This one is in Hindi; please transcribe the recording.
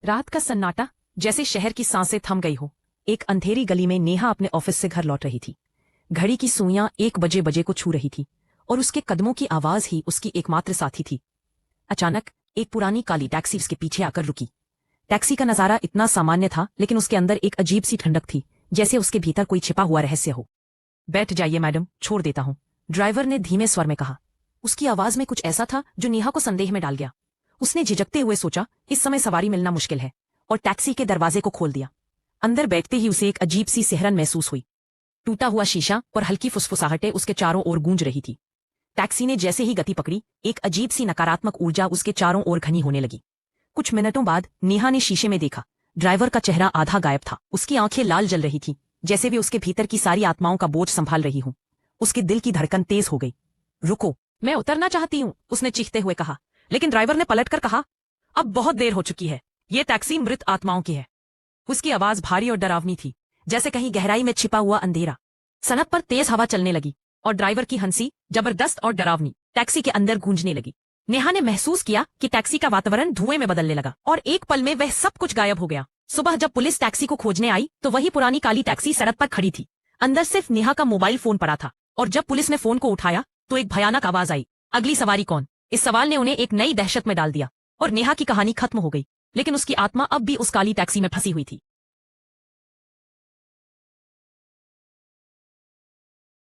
रात का सन्नाटा, जैसे शहर की सांसें थम गई हो। एक अंधेरी गली में नेहा अपने ऑफिस से घर लौट रही थी। घड़ी की सुइयां 1 बजे को छू रही थी और उसके कदमों की आवाज ही उसकी एकमात्र साथी थी। अचानक एक पुरानी काली टैक्सी उसके पीछे आकर रुकी। टैक्सी का नजारा इतना सामान्य था, लेकिन उसके अंदर एक अजीब सी ठंडक थी, जैसे उसके भीतर कोई छिपा हुआ रहस्य हो। बैठ जाइए मैडम, छोड़ देता हूं, ड्राइवर ने धीमे स्वर में कहा। उसकी आवाज में कुछ ऐसा था जो नेहा को संदेह में डाल गया। उसने झिझकते हुए सोचा, इस समय सवारी मिलना मुश्किल है, और टैक्सी के दरवाजे को खोल दिया। अंदर बैठते ही उसे एक अजीब सी सिहरन महसूस हुई। टूटा हुआ शीशा और हल्की फुसफुसाहटें उसके चारों ओर गूंज रही थी। टैक्सी ने जैसे ही गति पकड़ी, एक अजीब सी नकारात्मक ऊर्जा उसके चारों ओर घनी होने लगी। कुछ मिनटों बाद नेहा ने शीशे में देखा। ड्राइवर का चेहरा आधा गायब था। उसकी आंखें लाल जल रही थी, जैसे वे उसके भीतर की सारी आत्माओं का बोझ संभाल रही हूं। उसके दिल की धड़कन तेज हो गई। रुको, मैं उतरना चाहती हूं, उसने चीखते हुए कहा। लेकिन ड्राइवर ने पलटकर कहा, अब बहुत देर हो चुकी है, ये टैक्सी मृत आत्माओं की है। उसकी आवाज भारी और डरावनी थी, जैसे कहीं गहराई में छिपा हुआ अंधेरा। सड़क पर तेज हवा चलने लगी और ड्राइवर की हंसी, जबरदस्त और डरावनी, टैक्सी के अंदर गूंजने लगी। नेहा ने महसूस किया कि टैक्सी का वातावरण धुएं में बदलने लगा और एक पल में वह सब कुछ गायब हो गया। सुबह जब पुलिस टैक्सी को खोजने आई तो वही पुरानी काली टैक्सी सड़क पर खड़ी थी। अंदर सिर्फ नेहा का मोबाइल फोन पड़ा था, और जब पुलिस ने फोन को उठाया तो एक भयानक आवाज आई, अगली सवारी कौन? इस सवाल ने उन्हें एक नई दहशत में डाल दिया और नेहा की कहानी खत्म हो गई, लेकिन उसकी आत्मा अब भी उस काली टैक्सी में फंसी हुई थी।